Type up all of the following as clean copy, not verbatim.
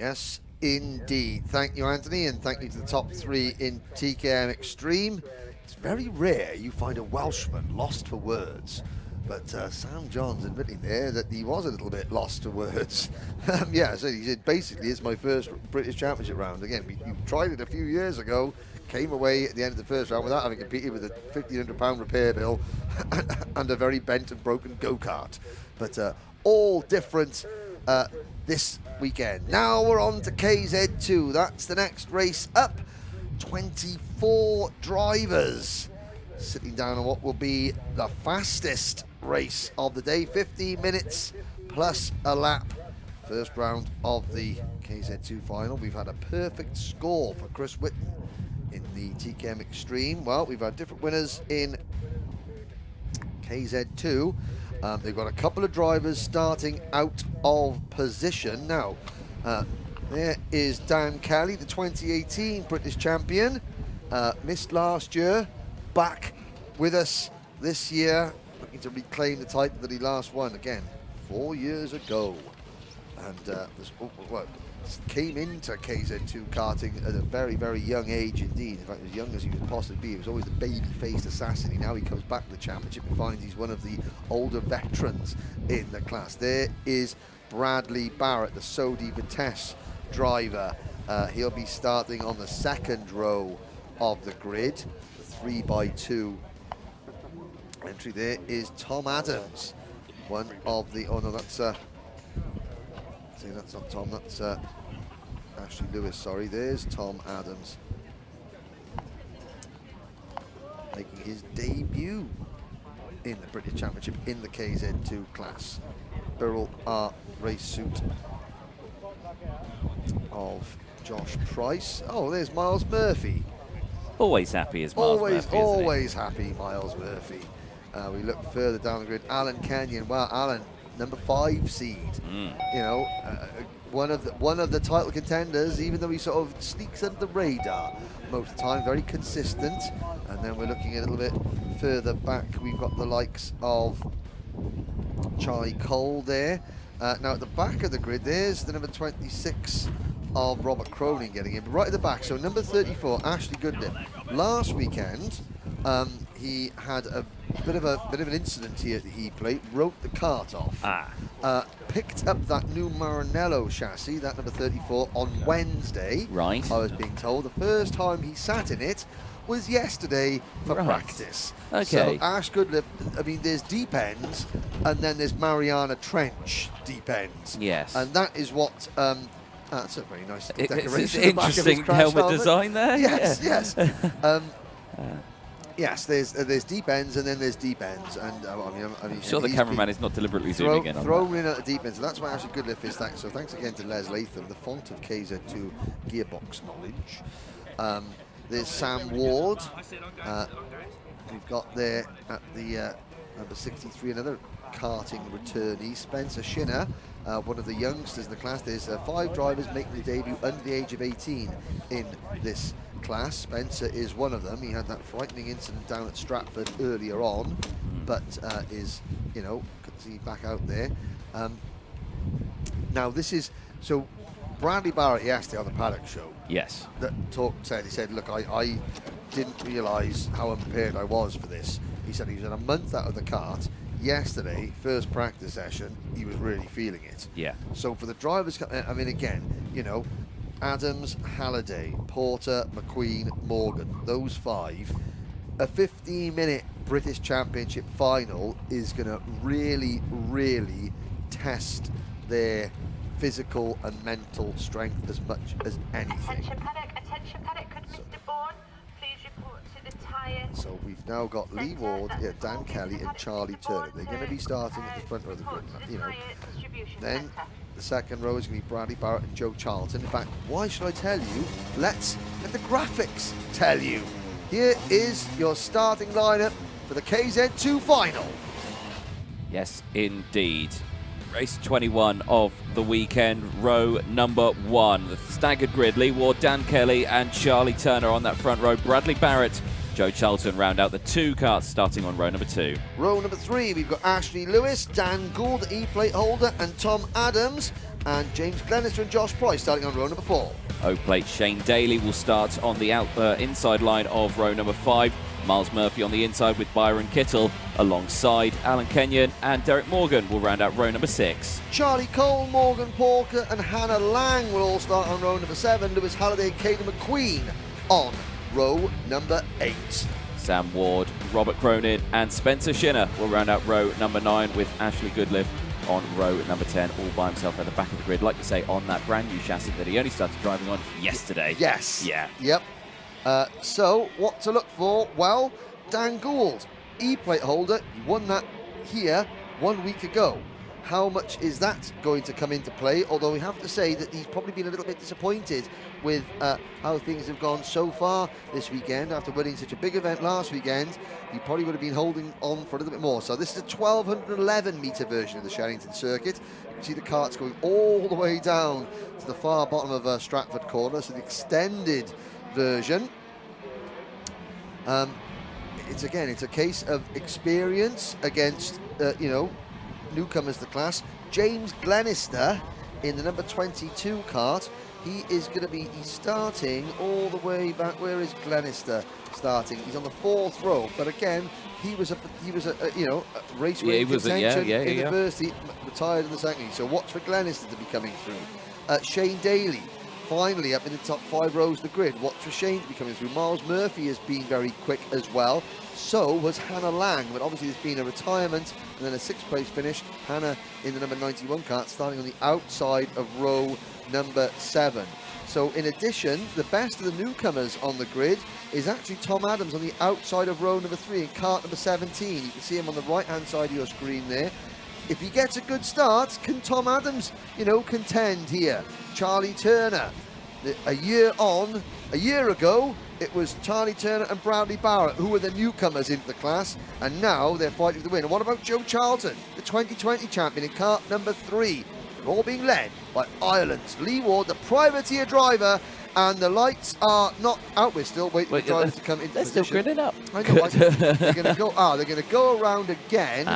Yes, indeed. Thank you, Anthony, and thank you to the top three in TKM Extreme. It's very rare you find a Welshman lost for words, but Sam Johns admitting there that he was a little bit lost for words. Yeah, so he said, basically, it's my first British Championship round. Again, we tried it a few years ago, came away at the end of the first round without having competed with a £1,500 repair bill and a very bent and broken go-kart. But all different this weekend. Now we're on to KZ2. That's the next race up. 24 drivers sitting down on what will be the fastest race of the day. 15 minutes plus a lap. First round of the KZ2 final. We've had a perfect score for Chris Whitten in the TKM Extreme. Well, we've had different winners in KZ2. They've got a couple of drivers starting out of position. Now, there is Dan Kelly, the 2018 British champion. Missed last year, back with us this year, looking to reclaim the title that he last won, again, 4 years ago. And came into KZ2 karting at a very, very young age indeed. In fact, as young as he could possibly be. He was always the baby-faced assassin. Now he comes back to the championship and finds he's one of the older veterans in the class. There is Bradley Barrett, the Sodi Vitesse driver. He'll be starting on the second row of the grid, the 3x2 entry. There is Tom Adams, one of the, oh no, that's not Tom, that's Ashley Lewis, sorry. There's Tom Adams making his debut in the British Championship in the KZ2 class. Burrell R race suit of Josh Price. Oh, there's Miles Murphy. Always happy as Miles Murphy, always happy, Miles Murphy. We look further down the grid. Alan Kenyon. Well, Alan, number 5 seed. You know, one of the title contenders, even though he sort of sneaks under the radar most of the time, very consistent. And then we're looking a little bit further back. We've got the likes of Charlie Cole there. Now at the back of the grid, there's the number 26 of Robert Cronin getting in. But right at the back, so number 34, Ashley Goodlip. Last weekend, he had a bit of an incident here at the E-Plate, wrote the kart off. Picked up that new Maranello chassis, that number 34, on Wednesday. Right. I was being told. The first time he sat in it was yesterday for practice. Okay. So Ash Goodlip, I mean, there's deep ends, and then there's Mariana Trench deep ends. Yes. And that is what... that's a very nice decoration. It's interesting helmet design there. Yes, yeah. yes. Yes, there's deep ends and then there's deep ends, and I'm sure the cameraman is not deliberately zooming in on thrown in at the deep ends, and that's why Ashley Goodliffe is thanks. So thanks again to Les Latham, the font of KZ2 gearbox knowledge. There's Sam Ward. We've got there at the number 63 another karting returnee, Spencer Schinner, one of the youngsters in the class. There's 5 drivers making the debut under the age of 18 in this class. Spencer is one of them. He had that frightening incident down at Stratford earlier on, but is, you know, see back out there. Now this is, so Bradley Barrett yesterday on the paddock show. Yes. That he said, look, I didn't realise how unprepared I was for this. He said he was in a month out of the kart. Yesterday, first practice session, he was really feeling it. Yeah. So for the drivers, I mean, again, you know, Adams, Halliday, Porter, McQueen, Morgan, those 5. A 15-minute British Championship final is going to really, really test their physical and mental strength as much as anything. Attention paddock, could Mr. Bourne please report to the tyre? So we've now got Lee Ward, Dan Kelly and Charlie Turner. They're going to be starting at the front row of the grid, you know. Then the second row is going to be Bradley Barrett and Joe Charlton. In fact, why should I tell you? Let's let the graphics tell you. Here is your starting lineup for the KZ2 final. Yes, indeed. Race 21 of the weekend, row number 1. The staggered grid, Lee Ward, Dan Kelly and Charlie Turner on that front row. Bradley Barrett Joe Charlton round out the 2 karts starting on row number 2. Row number 3, we've got Ashley Lewis, Dan Gould, the E-plate holder, and Tom Adams, and James Glenister and Josh Price starting on row number 4. O-plate Shane Daly will start on the inside line of row number 5. Miles Murphy on the inside with Byron Kittle alongside Alan Kenyon, and Derek Morgan will round out row number 6. Charlie Cole, Morgan Porker and Hannah Lang will all start on row number 7. Lewis Halliday, Caden McQueen on row number 8. Sam Ward, Robert Cronin and Spencer Schinner will round out row number 9 with Ashley Goodliff on row number 10 all by himself at the back of the grid, like you say, on that brand new chassis that he only started driving on yesterday. Yes. Yeah. Yep. So what to look for? Well, Dan Gould, E-plate holder, he won that here 1 week ago. How much is that going to come into play? Although we have to say that he's probably been a little bit disappointed with how things have gone so far this weekend. After winning such a big event last weekend, he probably would have been holding on for a little bit more. So this is a 1211 metre version of the Shenington circuit. You can see the karts going all the way down to the far bottom of Stratford Corner, so the extended version. It's a case of experience against newcomers to the class. James Glenister in the number 22 kart. He's starting all the way back. Where is Glenister starting? He's on the 4th row, but again, he was a race winning contention in the first. He retired in the second. So watch for Glenister to be coming through. Shane Daly finally up in the top 5 rows of the grid. Watch for Shane to be coming through. Miles Murphy has been very quick as well. So was Hannah Lang, but obviously there's been a retirement and then a 6th place finish. Hannah in the number 91 kart starting on the outside of row number 7. So in addition, the best of the newcomers on the grid is actually Tom Adams on the outside of row number 3 in kart number 17. You can see him on the right hand side of your screen there. If he gets a good start, can Tom Adams, contend here? Charlie Turner, a year ago, it was Charlie Turner and Bradley Barrett who were the newcomers into the class, and now they're fighting for the win. And what about Joe Charlton, the 2020 champion in kart number 3? They're all being led by Ireland's Lee Ward, the privateer driver, and the lights are not out. We're still waiting for the drivers to come into position. They're still gridding up. I know. They're going to go. They're going to go around again.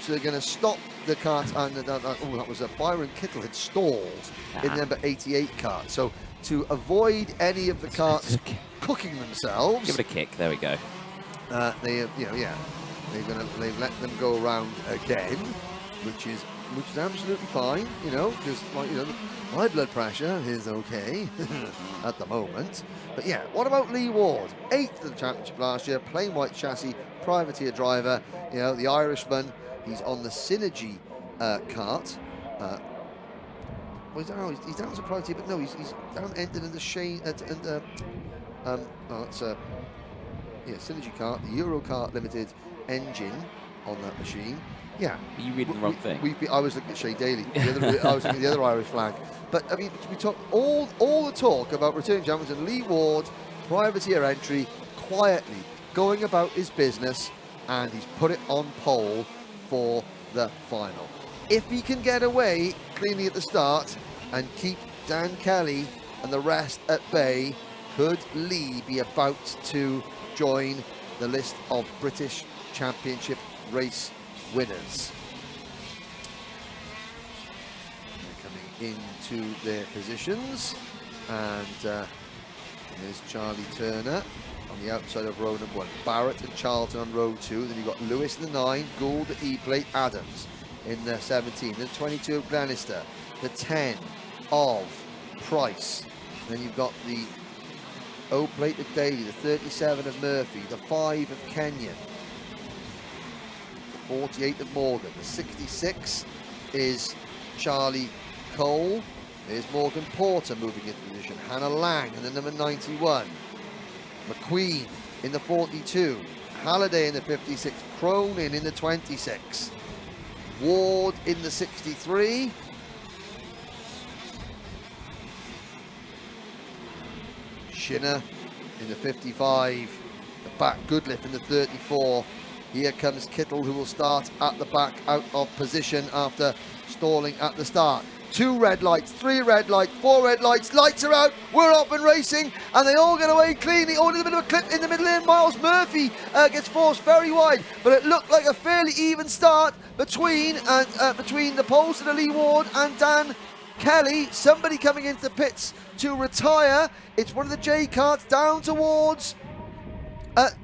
So they're going to stop the kart. And that was Byron Kittle had stalled in the number 88 kart. So to avoid any of the karts cooking themselves, give it a kick. There we go. They've let them go around again, which is absolutely fine, because my blood pressure is okay at the moment. But yeah, what about Lee Ward? 8th of the championship last year, plain white chassis, privateer driver, the Irishman. He's on the Synergy kart. He's down as a privateer, but no, he's down ended in the Shane Synergy kart, the Euro Kart Limited engine on that machine. Yeah. Are you reading the wrong thing? I was looking at Shane Daly. I was looking at the other Irish flag. But I mean, we talk all the talk about returning champions and Lee Ward, privateer entry, quietly going about his business, and he's put it on pole for the final. If he can get away cleanly at the start and keep Dan Kelly and the rest at bay, could Lee be about to join the list of British Championship race winners? They're coming into their positions, and there's Charlie Turner on the outside of row number 1, Barrett and Charlton on row 2, then you've got Lewis in the 9, Gould at E-plate, Adams in the 17, the 22 of Glenister, the 10 of Price, then you've got the O-plate of Daly, the 37 of Murphy, the 5 of Kenyon, 48 of Morgan, the 66 is Charlie Cole, there's Morgan Porter moving into position, Hannah Lang in the number 91, McQueen in the 42, Halliday in the 56, Cronin in the 26, Ward in the 63, Schinner in the 55, the back Goodliff in the 34. Here comes Kittle, who will start at the back, out of position after stalling at the start. 2 red lights, 3 red lights, 4 red lights, lights are out, we're off and racing, and they all get away cleanly. Oh, there's a bit of a clip in the middle here. Miles Murphy gets forced very wide, but it looked like a fairly even start between the poles of the Lee Ward and Dan Kelly. Somebody coming into the pits to retire. It's one of the J karts down towards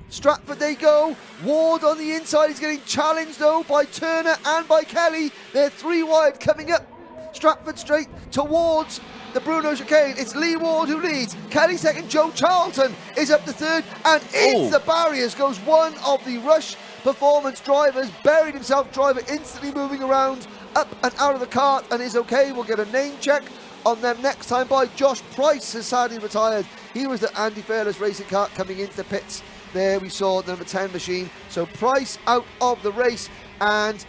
Stratford they go. Ward on the inside is getting challenged though by Turner and by Kelly. They're 3 wide coming up Stratford straight towards the Bruno chicane. It's Lee Ward who leads. Kelly second. Joe Charlton is up to third, and into the barriers goes one of the Rush Performance drivers. Buried himself, driver instantly moving around up and out of the kart and is okay. We'll get a name check on them next time by Josh Price, has sadly retired. He was the Andy Fairless racing kart coming into the pits. There we saw the number 10 machine. So Price out of the race, and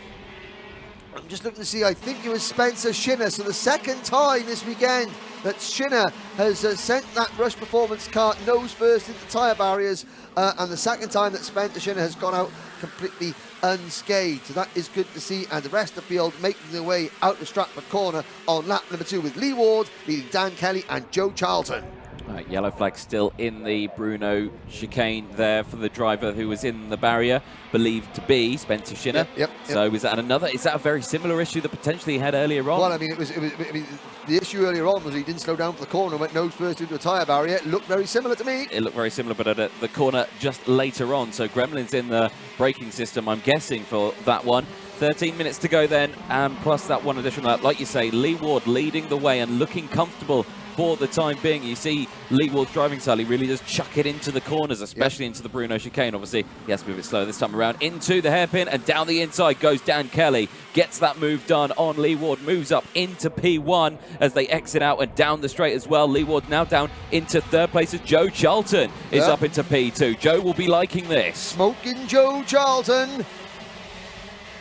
I'm just looking to see, I think it was Spencer Schinner. So the second time this weekend that Schinner has sent that Rush Performance kart nose first into tyre barriers, and the second time that Spencer Schinner has gone out completely unscathed. So that is good to see, and the rest of the field making their way out of Stratford Corner on lap number 2 with Lee Ward leading Dan Kelly and Joe Charlton. Right, yellow flag still in the Bruno chicane there for the driver who was in the barrier, believed to be Spencer Schinner. Yep. So is that a very similar issue that potentially he had earlier on? Well, I mean, the issue earlier on was he didn't slow down for the corner, went nose first into a tyre barrier. It looked very similar to me. It looked very similar, but at the corner just later on. So Gremlin's in the braking system, I'm guessing, for that one. 13 minutes to go then, and plus that one additional lap. Like you say, Lee Ward leading the way and looking comfortable for the time being. You see Lee Ward's driving style, he really does chuck it into the corners, especially into the Bruno chicane. Obviously, he has to move it slow this time around. Into the hairpin, and down the inside goes Dan Kelly. Gets that move done on Lee Ward, moves up into P1 as they exit out and down the straight as well. Lee Ward now down into third place as Joe Charlton is up into P2. Joe will be liking this. Smoking Joe Charlton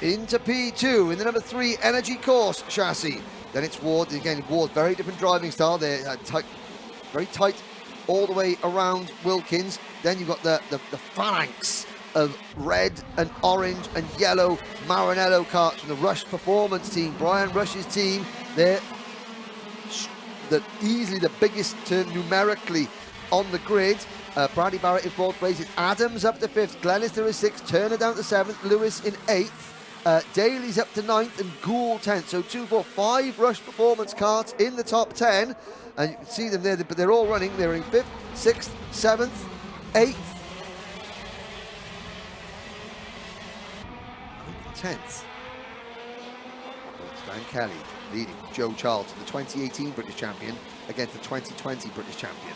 into P2 in the number 3 Energy Course chassis. Then it's Ward, again, Ward, very different driving style. They're tight, very tight all the way around Wilkins. Then you've got the phalanx of red and orange and yellow Maranello karts from the Rush Performance team, Brian Rush's team. They're easily the biggest numerically on the grid. Bradley Barrett in 4th place. It's Adams up to 5th, Glenister is 6th, Turner down to 7th, Lewis in 8th. Daly's up to 9th and Gould 10th. So 2, 4, 5 Rush Performance karts in the top 10. And you can see them there, but they're all running. They're in 5th, 6th, 7th, 8th, 10th. Dan Kelly leading Joe Charlton, the 2018 British champion, against the 2020 British champion.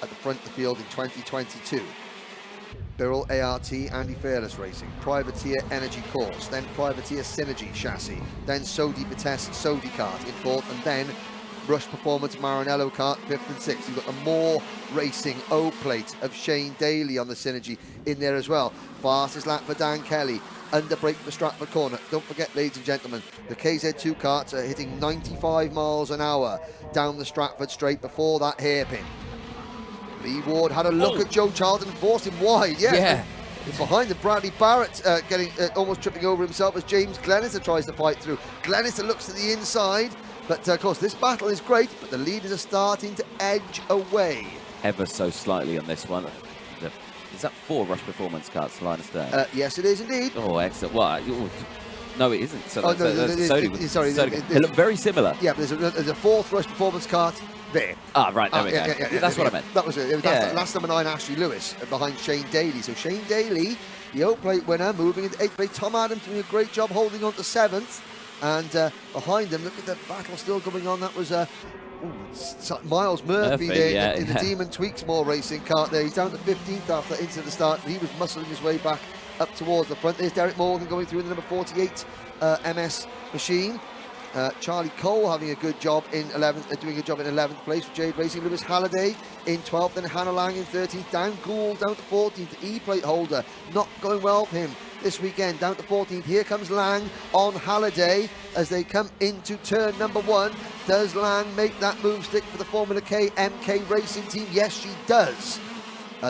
At the front of the field in 2022. Birrell ART, Andy Fairless Racing, Privateer Energy Course, then Privateer Synergy Chassis, then Sodi Vitesse Sodi Kart in 4th, and then Rush Performance Maranello Kart 5th and 6th. You've got the Moore Racing O-plate of Shane Daly on the Synergy in there as well. Fastest lap for Dan Kelly, under brake for Stratford Corner. Don't forget, ladies and gentlemen, the KZ2 karts are hitting 95 miles an hour down the Stratford straight before that hairpin. Lee Ward had a look at Joe Charlton and forced him wide. Yeah. Behind the Bradley Barrett getting almost tripping over himself as James Glenister tries to fight through. Glenister looks to the inside, but of course this battle is great, but the leaders are starting to edge away. Ever so slightly on this one. Is that 4 Rush Performance karts, Linus there? Yes, it is indeed. Oh, excellent. Well, no, it isn't. So sorry. They look very similar. Yeah, but there's a 4th Rush Performance kart there. Ah, right, there we go. Yeah, that's what I meant. That was it. That's last number 9, Ashley Lewis, behind Shane Daly. So Shane Daly, the O-plate winner, moving into 8th place. Tom Adams doing a great job holding on to 7th. And behind them, look at the battle still going on. That was Miles Murphy there in the Demon Tweaksmore racing kart there. He's down to 15th after into the start. He was muscling his way back up towards the front. There's Derek Morgan going through in the number 48 MS machine. Charlie Cole having a good job in 11th, doing a job in 11th place for Jade Racing. Lewis Halliday in 12th, and Hannah Lang in 13th. Dan Gould down to 14th, E-plate holder, not going well for him this weekend, down to 14th. Here comes Lang on Halliday as they come into turn number 1. Does Lang make that move stick for the Formula K MK Racing team? Yes, she does.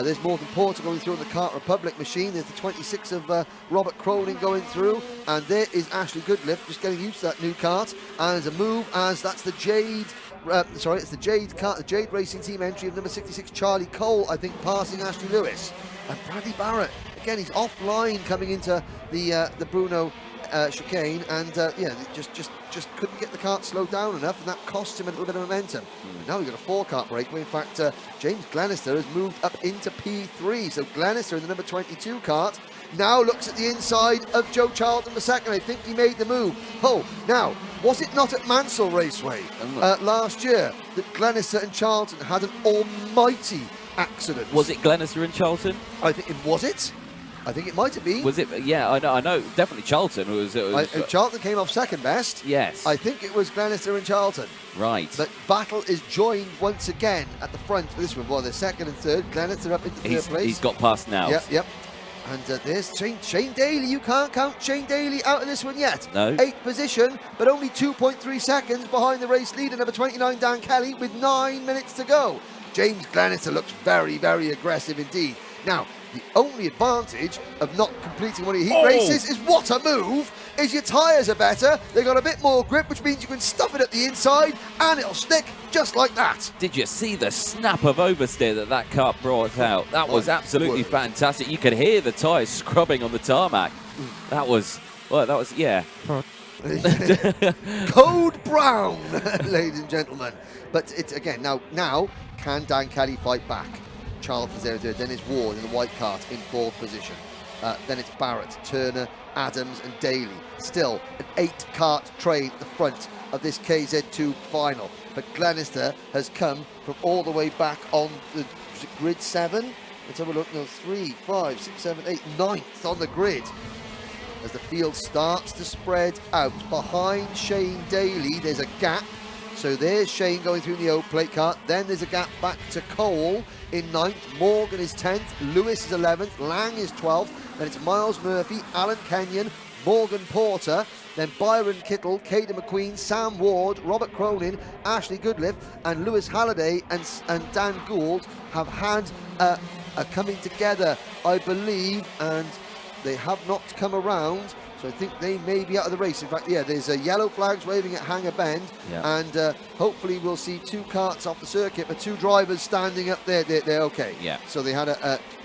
There's Morgan Porter going through in the Kart Republic machine. There's the 26 of Robert Cronin going through. And there is Ashley Goodliff just getting used to that new kart. And there's a move as that's the Jade... it's the Jade kart, the Jade Racing Team entry of number 66, Charlie Cole, I think, passing Ashley Lewis. And Bradley Barrett, again, he's offline coming into the Bruno chicane, and just couldn't get the kart slowed down enough, and that cost him a little bit of momentum. But now we've got a 4-kart breakaway. In fact, James Glenister has moved up into P3, so Glenister in the number 22 kart now looks at the inside of Joe Charlton for second. I think he made the move. Oh, now, was it not at Mansell Raceway last year that Glenister and Charlton had an almighty accident? Was it Glenister and Charlton? I think it was it. I think it might have been. Was it? Yeah, I know. Definitely Charlton was. Charlton came off second best. Yes. I think it was Glenister and Charlton. Right. But battle is joined once again at the front for this one. Well, they're second and third. Glenister up into third place. He's got past now. Yep. And there's Shane Daly. You can't count Shane Daly out of this one yet. No. 8th position, but only 2.3 seconds behind the race leader, number 29, Dan Kelly, with 9 minutes to go. James Glenister looks very, very aggressive indeed. Now, the only advantage of not completing one of your heat races is what a move, is your tyres are better, they've got a bit more grip, which means you can stuff it at the inside and it'll stick just like that. Did you see the snap of oversteer that kart brought out? That was absolutely fantastic. You could hear the tyres scrubbing on the tarmac. That was, yeah. Code brown, ladies and gentlemen. But it's, again, now can Dan Kelly fight back? Charlton's there, then it's Ward in the white cart in 4th position. Then it's Barrett, Turner, Adams and Daly. Still an 8-kart train at the front of this KZ2 final. But Glenister has come from all the way back on the grid 7. Let's have a look. No, 3, 5, 6, 7, 8, 9th on the grid. As the field starts to spread out behind Shane Daly, there's a gap. So there's Shane going through the old plate kart. Then there's a gap back to Cole in 9th. Morgan is 10th. Lewis is 11th. Lang is 12th. Then it's Miles Murphy, Alan Kenyon, Morgan Porter. Then Byron Kittle, Caden McQueen, Sam Ward, Robert Cronin, Ashley Goodliff, and Lewis Halliday and Dan Gould have had a coming together, I believe, and they have not come around. So I think they may be out of the race. In fact, yeah, there's yellow flags waving at Hanger Bend, and hopefully we'll see 2 karts off the circuit, but 2 drivers standing up there. They're okay. Yeah. So they had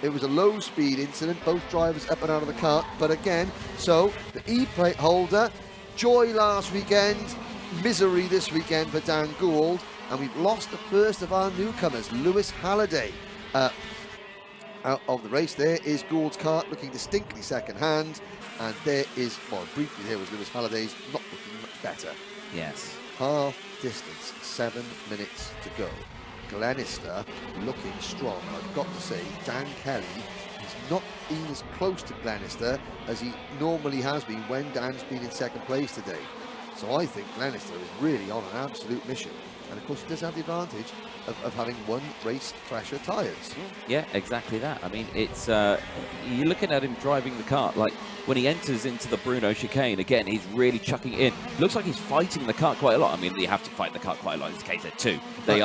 it was a low-speed incident, both drivers up and out of the kart. But again, so the E-plate holder, joy last weekend, misery this weekend for Dan Gould, and we've lost the first of our newcomers, Lewis Halliday. Out of the race, there is Gould's kart looking distinctly second-hand. And there is, well, briefly there was Lewis Halliday's not looking much better. Yes. Half distance, 7 minutes to go. Glenister looking strong. I've got to say, Dan Kelly is not been as close to Glenister as he normally has been when Dan's been in second place today. So I think Glenister is really on an absolute mission. And of course, he does have the advantage of having 1 race fresher tyres. Yeah, exactly that. I mean, it's you're looking at him driving the kart, like when he enters into the Bruno chicane, again, he's really chucking it in. Looks like he's fighting the kart quite a lot. I mean, you have to fight the kart quite a lot. It's KZ2. They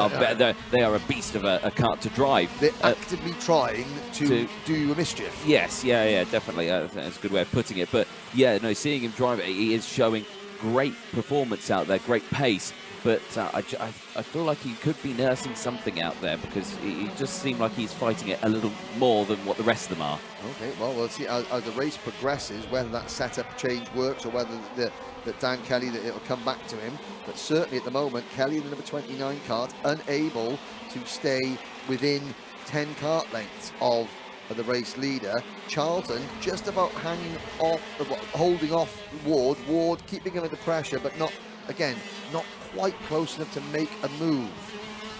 are a beast of a kart to drive. They're actively trying to do you a mischief. Yes, yeah, definitely. That's a good way of putting it. But yeah, no, seeing him drive it, he is showing great performance out there, great pace. But I feel like he could be nursing something out there, because he just seemed like he's fighting it a little more than what the rest of them are. Okay, well, we'll see as the race progresses whether that setup change works or whether that Dan Kelly, that it'll come back to him. But certainly at the moment, Kelly, the number 29 kart, unable to stay within 10 kart lengths of the race leader. Charlton just about hanging off, holding off Ward. Ward keeping him under pressure, but not quite close enough to make a move.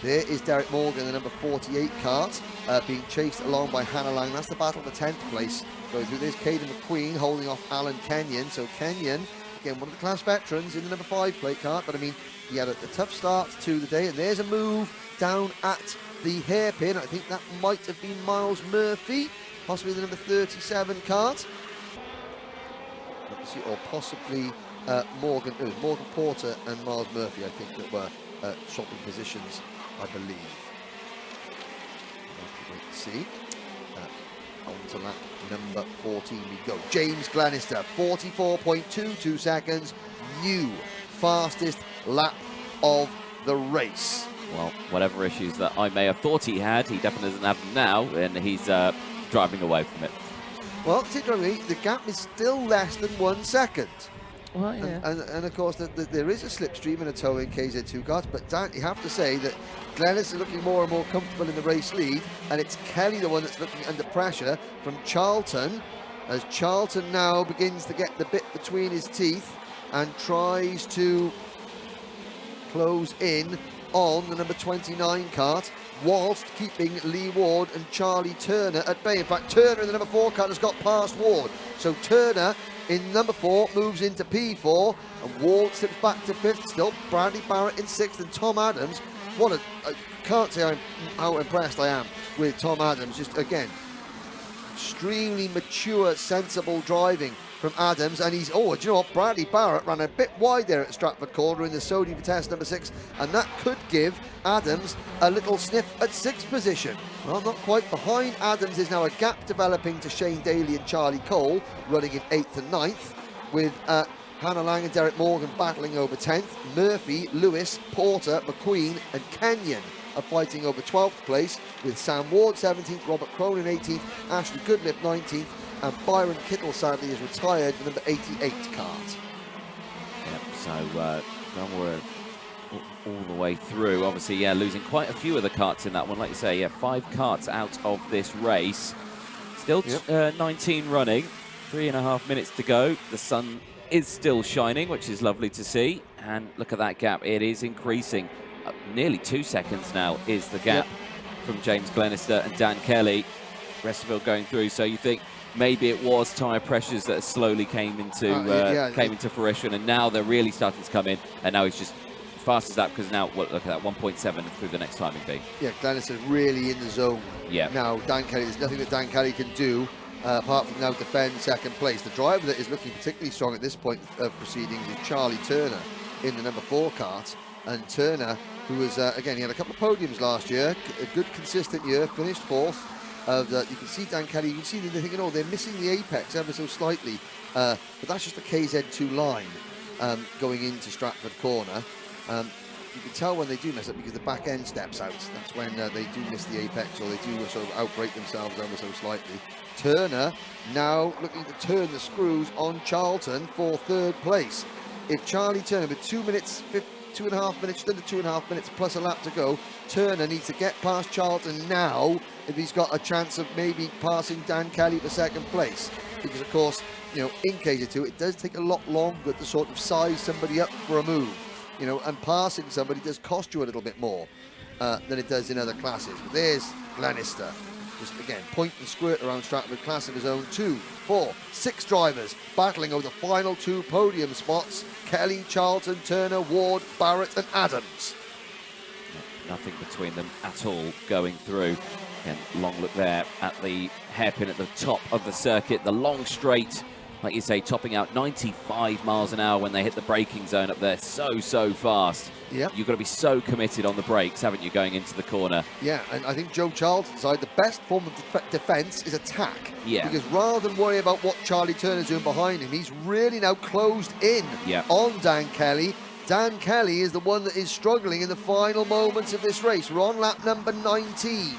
There is Derek Morgan, the number 48 kart, being chased along by Hannah Lang. That's the battle for 10th place. Going through this, Caden McQueen holding off Alan Kenyon. So Kenyon, again, one of the class veterans in the number 5 plate kart, but I mean, he had a tough start to the day, and there's a move down at the hairpin. I think that might have been Miles Murphy, possibly the number 37 kart. Or possibly Morgan Porter and Miles Murphy, I think, that were swapping positions, I believe. We'll have to wait and see. On to lap number 14 we go. James Glenister, 44.22 seconds, new fastest lap of the race. Well, whatever issues that I may have thought he had, he definitely doesn't have them now, and he's driving away from it. Well, interestingly, the gap is still less than 1 second. Well, yeah. And of course, there is a slipstream and a tow in KZ2 karts, but Dan, you have to say that Glennis is looking more and more comfortable in the race lead, and it's Kelly the one that's looking under pressure from Charlton, as Charlton now begins to get the bit between his teeth and tries to close in on the number 29 kart, whilst keeping Lee Ward and Charlie Turner at bay. In fact, Turner in the number 4 kart has got past Ward. So Turner in number 4 moves into P4, and Ward slips back to 5th. Still Bradley Barrett in 6th, and Tom Adams. I can't say how impressed I am with Tom Adams. Just again, extremely mature, sensible driving from Adams, and he's, oh, do you know what, Bradley Barrett ran a bit wide there at Stratford Corner in the Sodi Vitesse number 6, and that could give Adams a little sniff at 6th position. Well, not quite. Behind Adams is now a gap developing to Shane Daly and Charlie Cole, running in 8th and 9th, with Hannah Lang and Derek Morgan battling over 10th. Murphy, Lewis, Porter, McQueen and Kenyon are fighting over 12th place, with Sam Ward 17th, Robert Cronin 18th, Ashley Goodliffe 19th, and Byron Kittle sadly is retired for number 88 kart. Yep, so we're all the way through. Obviously, yeah, losing quite a few of the karts in that one. Like you say, yeah, 5 karts out of this race. Still 19 running, 3.5 minutes to go. The sun is still shining, which is lovely to see. And look at that gap, it is increasing. Nearly 2 seconds now is the gap from James Glenister and Dan Kelly. Resterville going through, so you think maybe it was tyre pressures that slowly came into fruition, and now they're really starting to come in, and now he's just fast as that, because now, look at that, 1.7 through the next timing beat. Yeah, Glenister's really in the zone. Yeah. Now, Dan Kelly, there's nothing that Dan Kelly can do apart from now defend 2nd place. The driver that is looking particularly strong at this point of proceedings is Charlie Turner in the number 4 kart, and Turner, who was, again, he had a couple of podiums last year, a good consistent year, finished 4th. You can see Dan Kelly, you can see they're thinking, oh, they're missing the apex ever so slightly, but that's just the KZ2 line going into Stratford Corner. You can tell when they do mess up because the back end steps out. That's when they do miss the apex, or they do sort of outbrake themselves ever so slightly. Turner now looking to turn the screws on Charlton for 3rd place. If Charlie Turner with 2 minutes, 2.5 minutes, just under 2.5 minutes plus a lap to go, Turner needs to get past Charlton now if he's got a chance of maybe passing Dan Kelly for 2nd place. Because of course, you know, in KZ2 it does take a lot longer to sort of size somebody up for a move, you know, and passing somebody does cost you a little bit more than it does in other classes. But there's Glenister, just again point and squirt around Stratford, class of his own. 2, 4, 6 drivers battling over the final 2 podium spots: Kelly, Charlton, Turner, Ward, Barrett and Adams. Nothing between them at all going through. And long look there at the hairpin at the top of the circuit, the long straight, like you say, topping out 95 miles an hour when they hit the braking zone up there. So fast. Yeah. You've got to be so committed on the brakes, haven't you, going into the corner? Yeah, and I think Joe Charlton's side, the best form of defence is attack. Yeah. Because rather than worry about what Charlie Turner's doing behind him, he's really now closed in on Dan Kelly. Dan Kelly is the one that is struggling in the final moments of this race. We're on lap number 19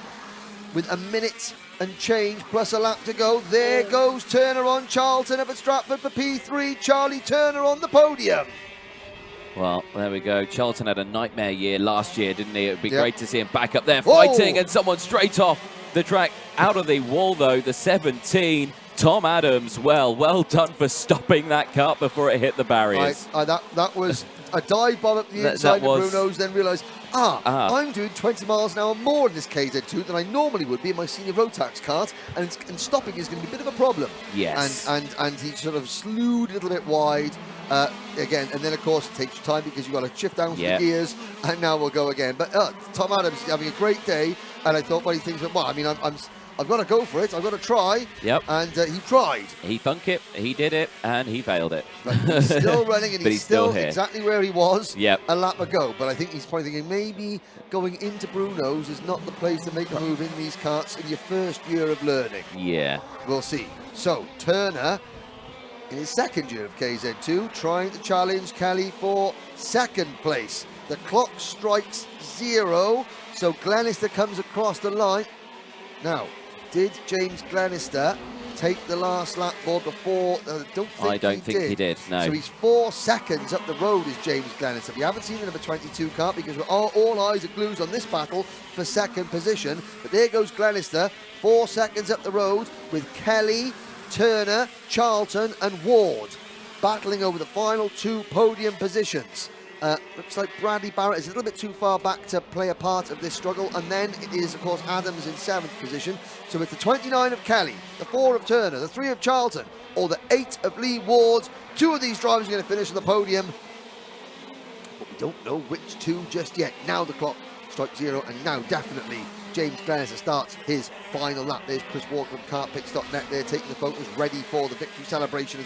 with a minute and change plus a lap to go. There goes Turner on Charlton up at Stratford for P3. Charlie Turner on the podium. Well, there we go. Charlton had a nightmare year last year, didn't he? It would be great to see him back up there fighting, and someone straight off the track. Out of the wall, though, the 17. Tom Adams, well done for stopping that kart before it hit the barriers. That was a dive bomb up the inside of Bruno's, then realised, I'm doing 20 miles an hour more in this KZ2 than I normally would be in my senior Rotax kart, and stopping is going to be a bit of a problem. Yes. And he sort of slewed a little bit wide again, and then of course it takes time because you've got to shift down for the gears, and now we'll go again. But Tom Adams is having a great day, and I thought, well, he thinks, well, I mean, I've got to go for it. I've got to try. Yep. And he tried. He thunk it, he did it, and he failed it. But he's still running, and But he's still here. exactly where he was Yep. a lap ago. But I think he's probably thinking maybe going into Bruno's is not the place to make a move in these karts in your first year of learning. Yeah. We'll see. So, Turner, in his second year of KZ2, trying to challenge Kelly for second place. The clock strikes 0, so Glenister comes across the line. Now, did James Glenister take the last lap board before? I don't think he did, no. So he's 4 seconds up the road is James Glenister. We haven't seen the number 22 kart because all eyes are glued on this battle for second position. But there goes Glenister, 4 seconds up the road with Kelly, Turner, Charlton and Ward battling over the final 2 podium positions. Looks like Bradley Barrett is a little bit too far back to play a part of this struggle, and then it is, of course, Adams in 7th position. So it's the 29 of Kelly, the 4 of Turner, the 3 of Charlton, or the 8 of Lee Ward. 2 of these drivers are going to finish on the podium, but we don't know which 2 just yet. Now the clock strikes 0, and now definitely James Glenister starts his final lap. There's Chris Walker from kartpicks.net there taking the photos, ready for the victory celebration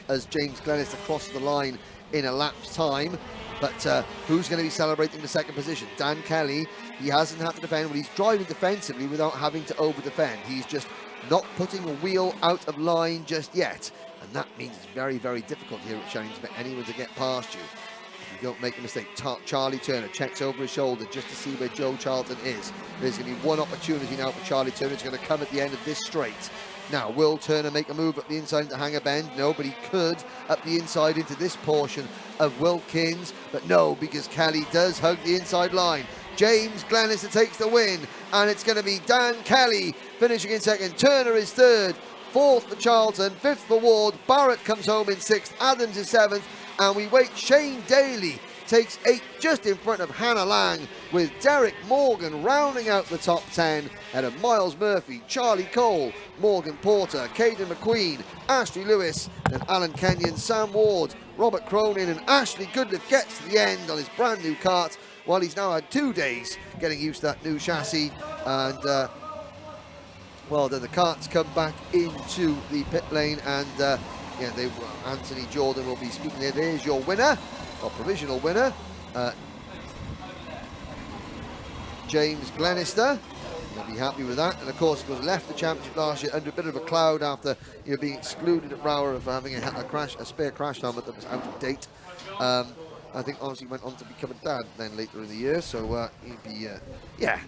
as James Glenister crosses the line in a lap's time. But who's going to be celebrating the second position? Dan Kelly. He hasn't had to defend, but he's driving defensively without having to over-defend. He's just not putting a wheel out of line just yet. And that means it's very, very difficult here at Shenington for anyone to get past you. If you don't make a mistake, Charlie Turner checks over his shoulder just to see where Joe Charlton is. There's going to be one opportunity now for Charlie Turner. It's going to come at the end of this straight. Now, will Turner make a move up the inside into Hanger Bend? No, but he could up the inside into this portion of Wilkins. But no, because Kelly does hug the inside line. James Glenister takes the win, and it's going to be Dan Kelly finishing in second. Turner is third, 4th for Charlton, 5th for Ward. Barrett comes home in 6th, Adams is 7th, and we wait. Shane Daly takes 8th, just in front of Hannah Lang, with Derek Morgan rounding out the top 10, and of Miles Murphy, Charlie Cole, Morgan Porter, Caden McQueen, Ashley Lewis, and Alan Kenyon, Sam Ward, Robert Cronin, and Ashley Goodliff gets to the end on his brand new kart. Well, he's now had 2 days getting used to that new chassis, and well, then the karts come back into the pit lane, and yeah, Anthony Jordan will be speaking there. There's your winner, or provisional winner, James Glenister. You'll be happy with that. And of course, he left the championship last year under a bit of a cloud after being excluded at Rowland for having a spare crash helmet that was out of date. I think obviously went on to become a dad then later in the year, so he'd be, yeah,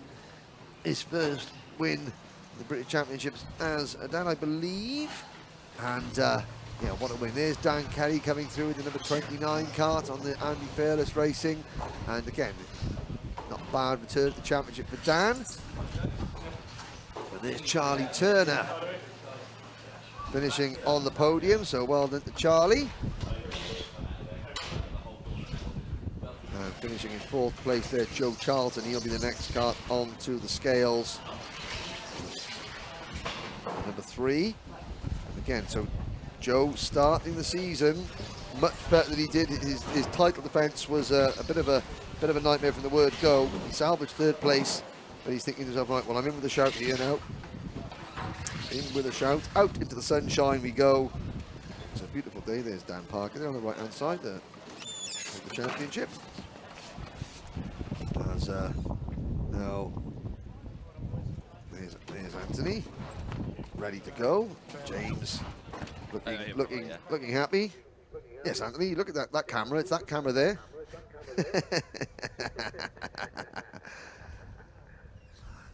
his first win in the British Championships as a dad, I believe. And yeah, what a win. There's Dan Kelly coming through with the number 29 kart on the Andy Fairless Racing. And again, not bad return to the championship for Dan. But there's Charlie Turner finishing on the podium, so well done to Charlie. And finishing in 4th place there, Joe Charlton. He'll be the next kart onto the scales. Number 3. And again, so Joe starting the season much better than he did. His title defence was a bit of a nightmare from the word go. He salvaged 3rd place, but he's thinking to himself, right, well, I'm in with a shout here now. In with a shout, out into the sunshine we go. It's a beautiful day. There's Dan Parker there on the right hand side there of the championship. As now there's Anthony ready to go. James looking happy. Yes, Anthony, look at that camera. It's that camera there.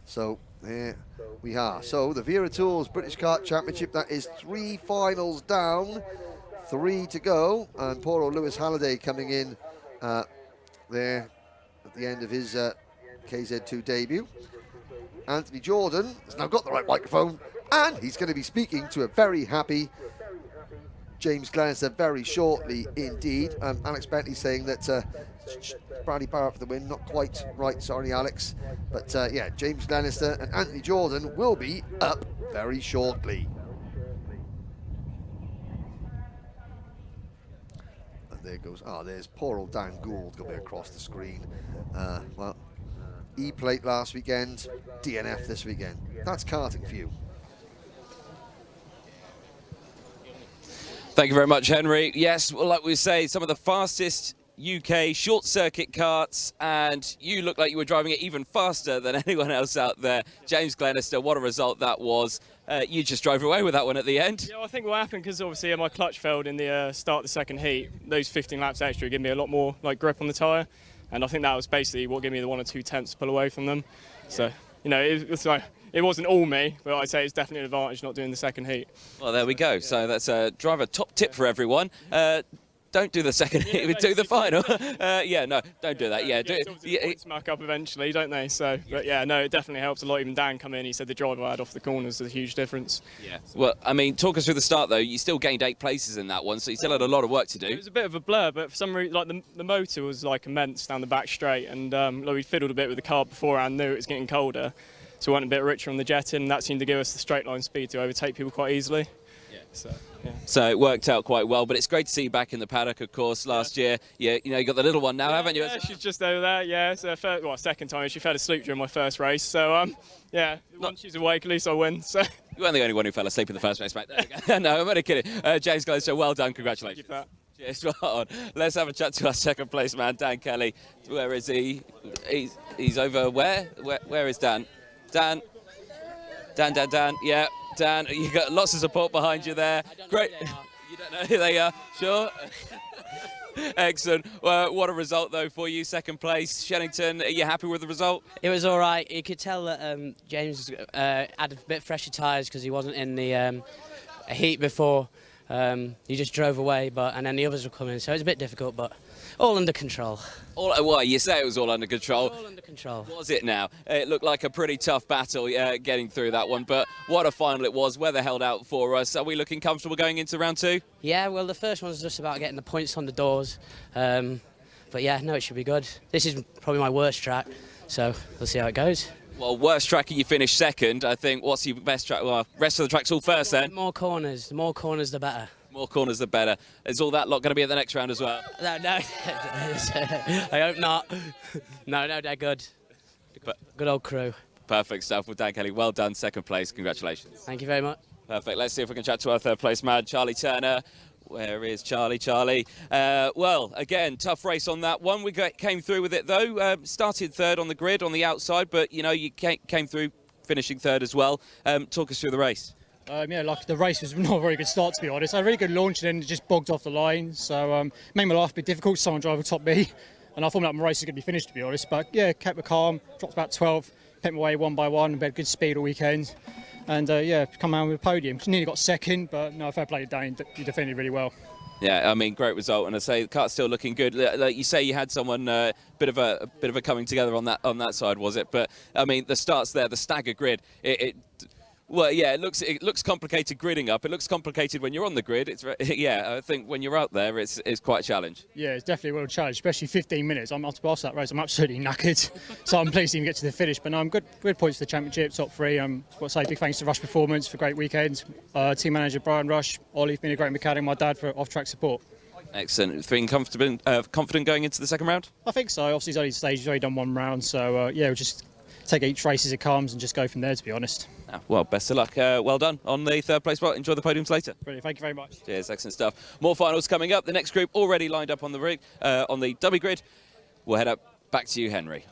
So there we are. So the Wera Tools British Kart Championship, that is 3 finals down, 3 to go, and poor old Lewis Halliday coming in there at the end of his KZ2 debut. Anthony Jordan has now got the right microphone, and he's going to be speaking to a very happy James Glenister very shortly indeed. Alex Bentley saying that Bradley Barrett for the win, not quite right, sorry Alex. But yeah, James Glenister and Anthony Jordan will be up very shortly. And there goes, there's poor old Dan Gould going across the screen. Well, E-plate last weekend, DNF this weekend. That's karting for you. Thank you very much, Henry. Yes, well, like we say, some of the fastest UK short circuit karts, and you look like you were driving it even faster than anyone else out there. James Glenister, what a result that was. You just drove away with that one at the end. Yeah, well, I think what happened, because obviously my clutch failed in the start of the second heat, those 15 laps extra gave me a lot more grip on the tyre, and I think that was basically what gave me the 1 or 2 tenths to pull away from them. So, you know, it wasn't all me, but I'd say it's definitely an advantage not doing the second heat. Well, there we go. So that's a driver top tip for everyone. Don't do the second heat, do the final. Yeah, no, don't do that. Yeah, do it. Yeah, smack up eventually, don't they? So, but yeah, no, it definitely helps a lot. Even Dan come in, he said the driver I had off the corners is a huge difference. Yeah. Well, I mean, talk us through the start though. You still gained 8 places in that one, so you still had a lot of work to do. It was a bit of a blur, but for some reason, like the motor was like immense down the back straight, and we fiddled a bit with the car beforehand, knew it was getting colder, so we went a bit richer on the jetting, and that seemed to give us the straight line speed to overtake people quite easily. Yeah. So it worked out quite well, but it's great to see you back in the paddock, of course. Last year, you know, you got the little one now, haven't you? Yeah, she's just over there. Yeah, it's her second time. She fell asleep during my first race, so yeah. Once she's awake, at least I win. So you weren't the only one who fell asleep in the first race, mate. No, I'm only kidding. James Glenister, well done, congratulations. Thank you for that. Cheers, well on. Let's have a chat to our second place man, Dan Kelly. Where is he? He's over where? Where is Dan? Dan. Yeah. Dan, you got lots of support behind you there. Great. You don't know who they are, sure. Excellent. Well, what a result though for you, second place. Shenington, are you happy with the result? It was all right. You could tell that James had a bit fresher tyres because he wasn't in the heat before. He just drove away, and then the others were coming, so it was a bit difficult, but all under control. Well, you say it was all under control. All under control. Was it now? It looked like a pretty tough battle getting through that one, but what a final it was. Weather held out for us. Are we looking comfortable going into round 2? Yeah, well, the first one was just about getting the points on the doors. But yeah, no, it should be good. This is probably my worst track, so we'll see how it goes. Well, worst track, you finished second. I think, what's your best track? Well, rest of the track's all first then. More corners. The more corners, the better. More corners, the better. Is all that lot going to be at the next round as well? No, I hope not. No, they're good. Good old crew. Perfect stuff. Well, Dan Kelly, well done. Second place. Congratulations. Thank you very much. Perfect. Let's see if we can chat to our third place man, Charlie Turner. Where is Charlie? Well, again, tough race on that one. We came through with it, though. Started third on the grid on the outside, but, you know, you came through finishing third as well. Talk us through the race. Yeah, like the race was not a very good start, to be honest. I had a really good launch and then just bogged off the line. So made my life a bit difficult. Someone driving top me. And I thought that my race was going to be finished, to be honest. But yeah, kept it calm, dropped about 12, picked my way one by one, and had good speed all weekend. And yeah, come out with a podium. Nearly got second, but no, fair play to Dane. He defended really well. Yeah, I mean, great result, and I say the cart's still looking good. Like you say, you had someone bit of a coming together on that side, was it? But I mean, the starts there, the stagger grid. Well, yeah, it looks complicated gridding up. It looks complicated when you're on the grid. Yeah, I think when you're out there, it's quite a challenge. Yeah, it's definitely a world challenge, especially 15 minutes. I'm after past that race, I'm absolutely knackered. So I'm pleased to even get to the finish. But no, I'm good points to the championship, top 3. Got to say big thanks to Rush Performance for a great weekend. Team manager Brian Rush, Ollie's been a great mechanic, my dad for off-track support. Excellent. Feeling confident going into the second round? I think so. Obviously, he's only stage. He's only done one round, so yeah, we'll just take each race as it comes and just go from there, to be honest. Well, best of luck. Well done on the third place spot. Enjoy the podiums later. Brilliant. Thank you very much. Cheers. Excellent stuff. More finals coming up. The next group already lined up on the rig, on the dummy grid. We'll head up back to you, Henry.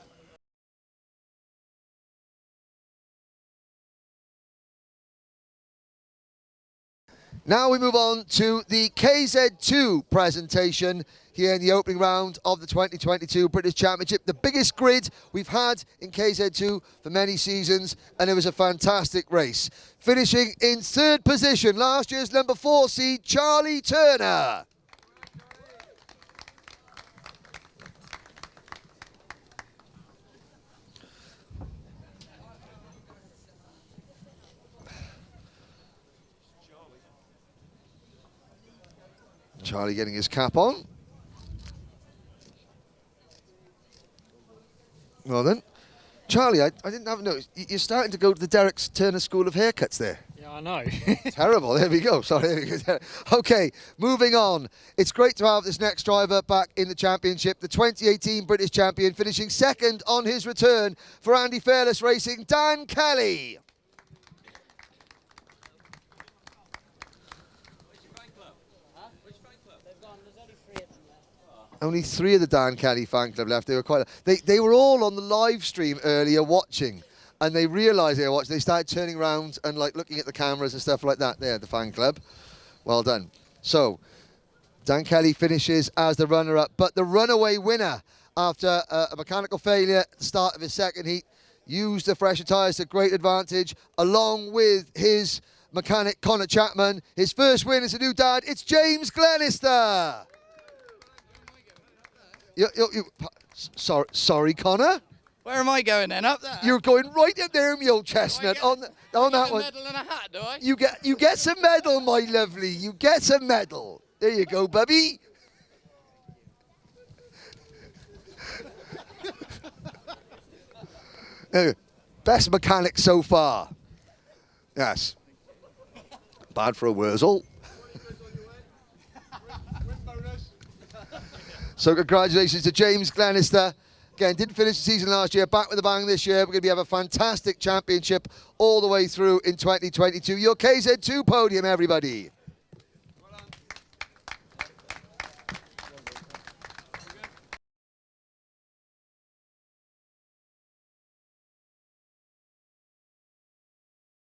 Now we move on to the KZ2 presentation here in the opening round of the 2022 British Championship. The biggest grid we've had in KZ2 for many seasons, and it was a fantastic race. Finishing in third position, last year's number 4 seed, Charlie Turner. Charlie getting his cap on. Well then, Charlie, I didn't have noticed. You're starting to go to the Derek Turner School of Haircuts there. Yeah, I know. Terrible. There we go. Sorry. There we go. Okay, moving on. It's great to have this next driver back in the championship. The 2018 British champion, finishing second on his return for Andy Fairless Racing, Dan Kelly. only 3 of the Dan Kelly fan club left. They were they were all on the live stream earlier watching, and they realised they were watching. They started turning around and like looking at the cameras and stuff like that. There, the fan club. Well done. So Dan Kelly finishes as the runner-up, but the runaway winner after a mechanical failure at the start of his second heat used the fresher tyres to great advantage, along with his mechanic Connor Chapman. His first win as a new dad. It's James Glenister. Sorry, Connor. Where am I going then? Up there? You're going right up there, me old chestnut. On that one. Medal and a hat, do I? You get some medal, my lovely. You get some medal. There you go, bubby. Best mechanic so far. Yes. Bad for a Wurzel. So congratulations to James Glenister. Again, didn't finish the season last year, back with a bang this year. We're going to have a fantastic championship all the way through in 2022. Your KZ2 podium, everybody.